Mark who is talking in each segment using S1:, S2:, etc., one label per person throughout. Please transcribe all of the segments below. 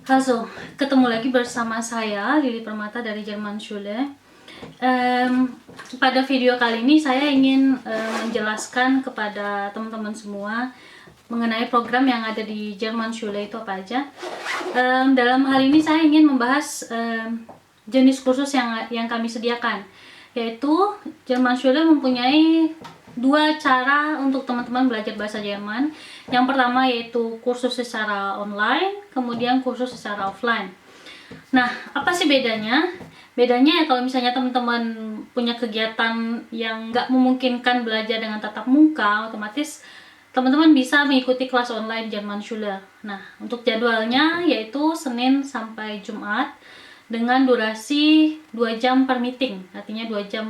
S1: Halo, ketemu lagi bersama saya Lili Permata dari Jerman Schule. Pada video kali ini saya ingin menjelaskan kepada teman-teman semua mengenai program yang ada di Jerman Schule itu apa aja. Dalam hal ini saya ingin membahas jenis kursus yang kami sediakan, yaitu Jerman Schule mempunyai dua cara untuk teman-teman belajar bahasa Jerman. Yang pertama yaitu kursus secara online, kemudian kursus secara offline. Nah, apa sih bedanya? Bedanya ya kalau misalnya teman-teman punya kegiatan yang nggak memungkinkan belajar dengan tatap muka, otomatis teman-teman bisa mengikuti kelas online Jerman Schule. Nah, untuk jadwalnya yaitu Senin sampai Jumat dengan durasi 2 jam per meeting, artinya 2 jam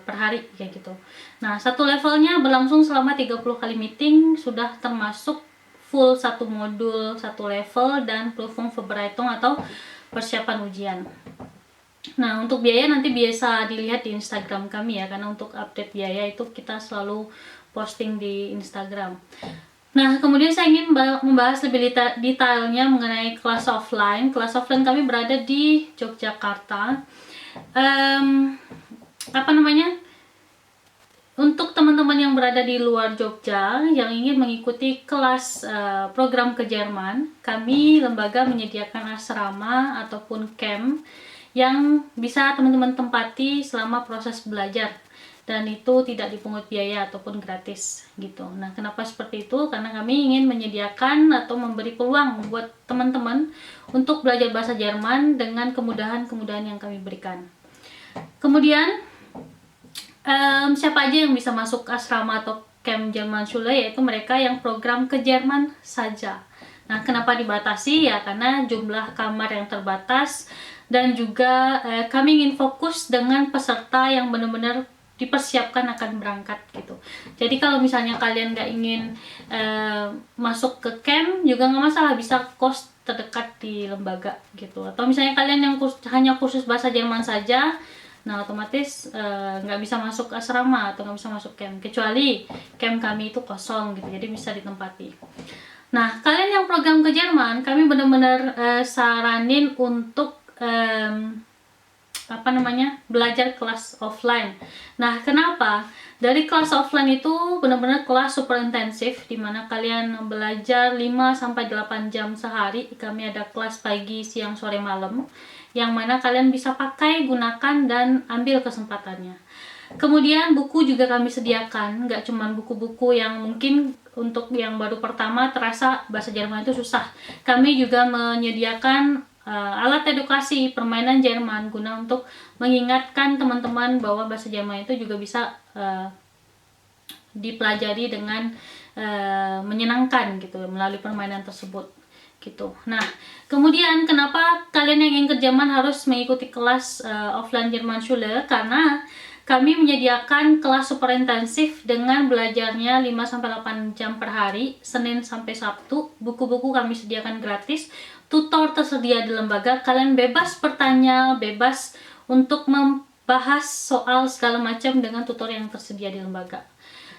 S1: per hari kayak gitu. Nah, satu levelnya berlangsung selama 30 kali meeting, sudah termasuk full satu modul, satu level, dan Prüfung Vorbereitung atau persiapan ujian. Nah, untuk biaya nanti biasa dilihat di Instagram kami ya, karena untuk update biaya itu kita selalu posting di Instagram. Nah, kemudian saya ingin membahas lebih detailnya mengenai kelas offline. Kelas offline kami berada di Yogyakarta. Untuk teman-teman yang berada di luar Jogja yang ingin mengikuti kelas program ke Jerman, kami lembaga menyediakan asrama ataupun camp yang bisa teman-teman tempati selama proses belajar, dan itu tidak dipungut biaya ataupun gratis gitu. Nah, kenapa seperti itu? Karena kami ingin menyediakan atau memberi peluang buat teman-teman untuk belajar bahasa Jerman dengan kemudahan-kemudahan yang kami berikan. Kemudian siapa aja yang bisa masuk asrama atau camp Jerman Schule, yaitu mereka yang program ke Jerman saja. Nah, kenapa dibatasi? Ya karena jumlah kamar yang terbatas, dan juga kami ingin fokus dengan peserta yang benar-benar dipersiapkan akan berangkat gitu. Jadi kalau misalnya kalian nggak ingin masuk ke camp juga nggak masalah, bisa kos terdekat di lembaga gitu. Atau misalnya kalian yang hanya kursus bahasa Jerman saja, nah otomatis nggak bisa masuk asrama atau nggak bisa masuk camp, kecuali camp kami itu kosong gitu, jadi bisa ditempati. Nah, kalian yang program ke Jerman, kami benar-benar saranin untuk belajar kelas offline. Nah, kenapa? Dari kelas offline itu benar-benar kelas super intensif, dimana kalian belajar 5-8 jam sehari. Kami ada kelas pagi, siang, sore, malam, yang mana kalian bisa pakai, gunakan, dan ambil kesempatannya. Kemudian buku juga kami sediakan, nggak cuma buku-buku yang mungkin untuk yang baru pertama terasa bahasa Jerman itu susah. Kami juga menyediakan alat edukasi permainan Jerman guna untuk mengingatkan teman-teman bahwa bahasa Jerman itu juga bisa dipelajari dengan menyenangkan gitu melalui permainan tersebut gitu. Nah, kemudian kenapa kalian yang ingin ke Jerman harus mengikuti kelas offline Jerman Schule? Karena kami menyediakan kelas super intensif dengan belajarnya 5-8 jam per hari, Senin sampai Sabtu. Buku-buku kami sediakan gratis, tutor tersedia di lembaga, kalian bebas bertanya, bebas untuk membahas soal segala macam dengan tutor yang tersedia di lembaga.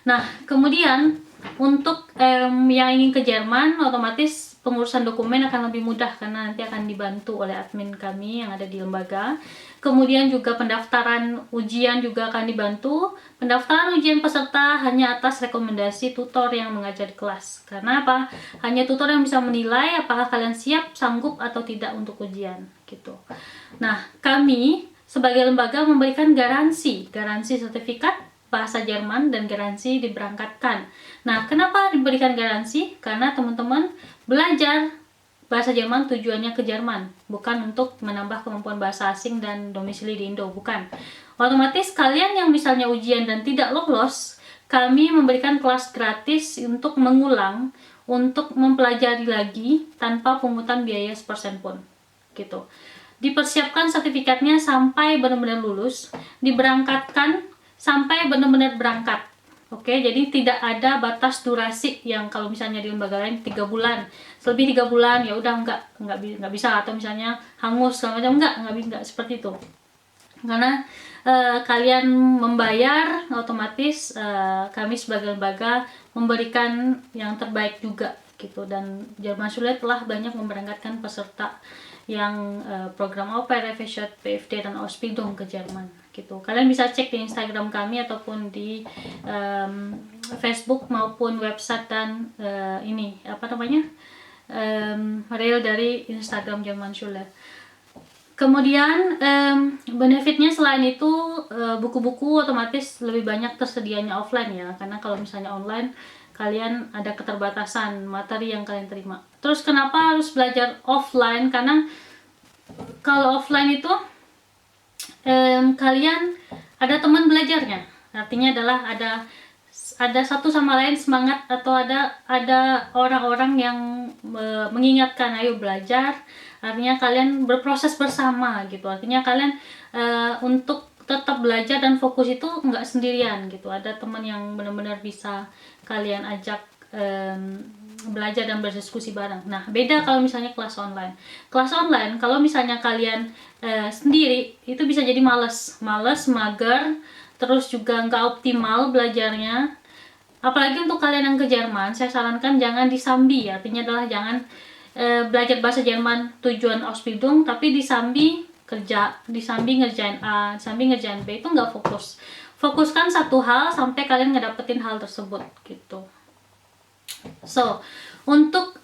S1: Nah, kemudian untuk yang ingin ke Jerman, otomatis pengurusan dokumen akan lebih mudah karena nanti akan dibantu oleh admin kami yang ada di lembaga. Kemudian juga pendaftaran ujian juga akan dibantu. Pendaftaran ujian peserta hanya atas rekomendasi tutor yang mengajar di kelas. Karena apa? Hanya tutor yang bisa menilai apakah kalian siap, sanggup atau tidak untuk ujian gitu. Nah, kami sebagai lembaga memberikan garansi sertifikat bahasa Jerman dan garansi diberangkatkan. Nah, kenapa diberikan garansi? Karena teman-teman belajar bahasa Jerman tujuannya ke Jerman, bukan untuk menambah kemampuan bahasa asing dan domisili di Indo, bukan. Otomatis kalian yang misalnya ujian dan tidak lolos, kami memberikan kelas gratis untuk mengulang, untuk mempelajari lagi tanpa pungutan biaya 1% pun gitu. Dipersiapkan sertifikatnya sampai benar-benar lulus, diberangkatkan sampai benar-benar berangkat. Oke, jadi tidak ada batas durasi yang kalau misalnya di lembaga lain 3 bulan, selebih 3 bulan ya udah nggak bisa, atau misalnya hangus segala macam, nggak seperti itu. Karena kalian membayar, otomatis kami sebagai lembaga memberikan yang terbaik juga gitu. Dan Jerman Schule telah banyak memberangkatkan peserta yang program Au Pair, Refresher, PFD dan Ausbildung ke Jerman gitu. Kalian bisa cek di Instagram kami ataupun di Facebook maupun website dan ini apa namanya reel dari Instagram Jerman Schule. Kemudian benefitnya selain itu buku-buku otomatis lebih banyak tersedianya offline ya, karena kalau misalnya online kalian ada keterbatasan materi yang kalian terima. Terus kenapa harus belajar offline? Karena kalau offline itu kalian ada teman belajarnya, artinya adalah ada satu sama lain semangat, atau ada orang-orang yang mengingatkan ayo belajar, artinya kalian berproses bersama gitu. Artinya kalian untuk tetap belajar dan fokus itu nggak sendirian gitu, ada teman yang benar-benar bisa kalian ajak belajar dan berdiskusi bareng. Nah, beda kalau misalnya kelas online. Kelas online kalau misalnya kalian sendiri itu bisa jadi males, mager, terus juga nggak optimal belajarnya. Apalagi untuk kalian yang ke Jerman, saya sarankan jangan disambi, artinya adalah jangan belajar bahasa Jerman tujuan Ausbildung tapi disambi kerja, disambi ngerjain A, disambi ngerjain B, itu nggak fokus. Fokuskan satu hal sampai kalian ngedapetin hal tersebut gitu. So, untuk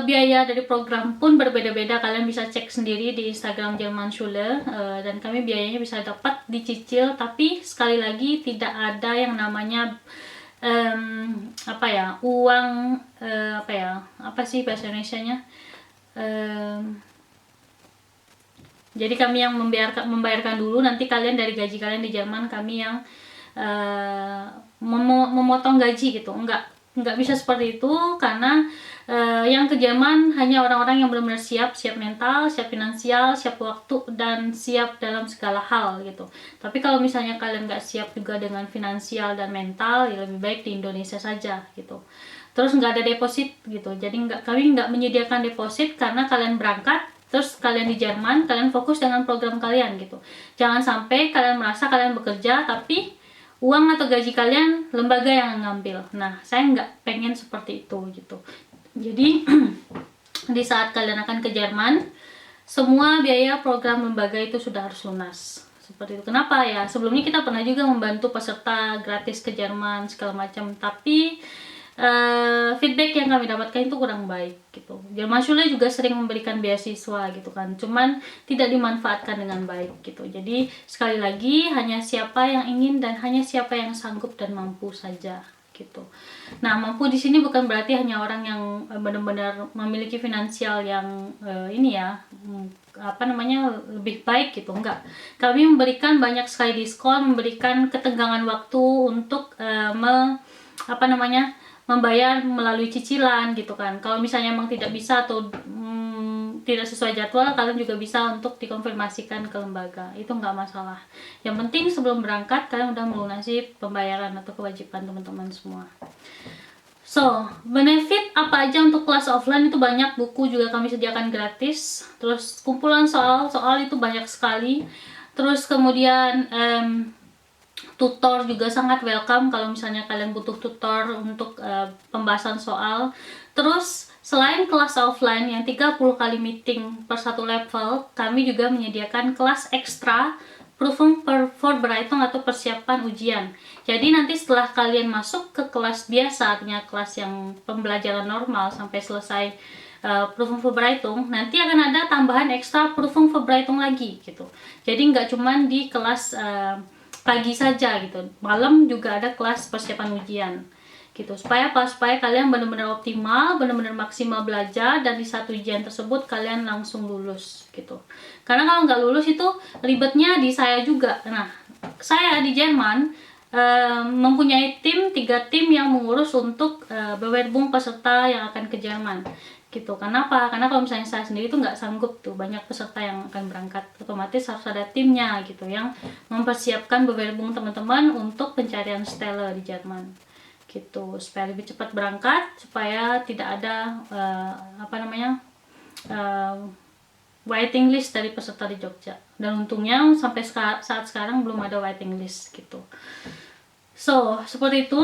S1: biaya dari program pun berbeda-beda, kalian bisa cek sendiri di Instagram Jerman Schule, dan kami biayanya bisa dapat dicicil, tapi sekali lagi tidak ada yang namanya uang apa sih bahasa Indonesianya, jadi kami yang membayarkan dulu, nanti kalian dari gaji kalian di Jerman kami yang memotong gaji gitu. Enggak bisa seperti itu, karena yang ke Jerman hanya orang-orang yang benar-benar siap mental, siap finansial, siap waktu, dan siap dalam segala hal gitu. Tapi kalau misalnya kalian nggak siap juga dengan finansial dan mental, ya lebih baik di Indonesia saja gitu. Terus nggak ada deposit gitu, jadi kami nggak menyediakan deposit, karena kalian berangkat terus kalian di Jerman, kalian fokus dengan program kalian gitu. Jangan sampai kalian merasa kalian bekerja tapi uang atau gaji kalian lembaga yang ngambil. Nah, saya nggak pengen seperti itu gitu. Jadi di saat kalian akan ke Jerman, semua biaya program lembaga itu sudah harus lunas. Seperti itu. Kenapa ya? Sebelumnya kita pernah juga membantu peserta gratis ke Jerman segala macam, tapi feedback yang kami dapatkan itu kurang baik gitu. Jerman Schule juga sering memberikan beasiswa gitu kan, cuman tidak dimanfaatkan dengan baik gitu. Jadi sekali lagi hanya siapa yang ingin dan hanya siapa yang sanggup dan mampu saja gitu. Nah, mampu di sini bukan berarti hanya orang yang benar-benar memiliki finansial yang lebih baik gitu, enggak. Kami memberikan banyak sekali diskon, memberikan ketenggangan waktu untuk membayar melalui cicilan gitu kan. Kalau misalnya emang tidak bisa atau tidak sesuai jadwal, kalian juga bisa untuk dikonfirmasikan ke lembaga, itu nggak masalah. Yang penting sebelum berangkat kalian udah melunasi pembayaran atau kewajiban teman-teman semua. So, benefit apa aja untuk kelas offline itu banyak. Buku juga kami sediakan gratis, terus kumpulan soal itu banyak sekali. Terus kemudian tutor juga sangat welcome kalau misalnya kalian butuh tutor untuk pembahasan soal. Terus selain kelas offline yang 30 kali meeting per satu level, kami juga menyediakan kelas ekstra Prüfung Vorbereitung atau persiapan ujian. Jadi nanti setelah kalian masuk ke kelas biasa, artinya kelas yang pembelajaran normal sampai selesai Prüfung Vorbereitung, nanti akan ada tambahan ekstra Prüfung Vorbereitung lagi gitu. Jadi nggak cuman di kelas pagi saja gitu, malam juga ada kelas persiapan ujian gitu. Supaya kalian benar-benar optimal, benar-benar maksimal belajar, dan di satu ujian tersebut kalian langsung lulus gitu. Karena kalau nggak lulus itu ribetnya di saya juga. Nah, saya di Jerman mempunyai 3 tim yang mengurus untuk bewerbung peserta yang akan ke Jerman gitu. Kenapa? Karena kalau misalnya saya sendiri tuh nggak sanggup tuh, banyak peserta yang akan berangkat, otomatis harus ada timnya gitu yang mempersiapkan bewerbung teman-teman untuk pencarian stelle di Jerman gitu, supaya lebih cepat berangkat, supaya tidak ada waiting list dari peserta di Jogja. Dan untungnya sampai saat sekarang belum ada waiting list gitu. So, seperti itu.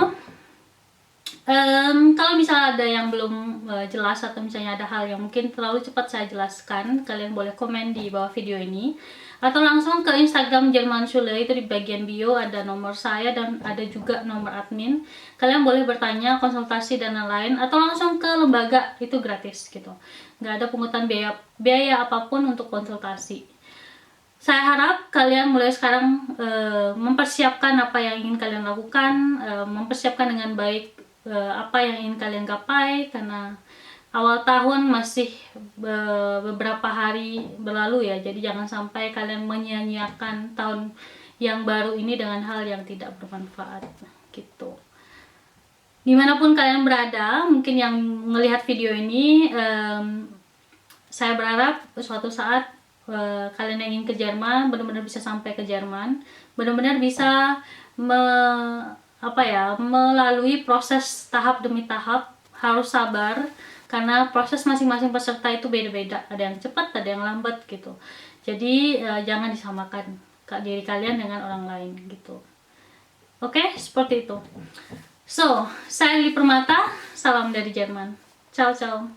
S1: Kalau misalnya ada yang belum jelas atau misalnya ada hal yang mungkin terlalu cepat saya jelaskan, kalian boleh komen di bawah video ini atau langsung ke Instagram Jerman Schule. Itu di bagian bio ada nomor saya dan ada juga nomor admin. Kalian boleh bertanya, konsultasi dan lain-lain, atau langsung ke lembaga, itu gratis gitu. Nggak ada pungutan biaya apapun untuk konsultasi. Saya harap kalian mulai sekarang mempersiapkan apa yang ingin kalian lakukan, mempersiapkan dengan baik apa yang ingin kalian gapai, karena awal tahun masih beberapa hari berlalu ya. Jadi jangan sampai kalian menyia-nyiakan tahun yang baru ini dengan hal yang tidak bermanfaat gitu. Dimanapun kalian berada, mungkin yang melihat video ini, saya berharap suatu saat kalian yang ingin ke Jerman benar-benar bisa sampai ke Jerman, benar-benar bisa melalui proses tahap demi tahap. Harus sabar karena proses masing-masing peserta itu beda-beda, ada yang cepat, ada yang lambat gitu. Jadi jangan disamakan diri kalian dengan orang lain gitu. Oke, seperti itu. So, saya Lili Permata, salam dari Jerman. Ciao ciao.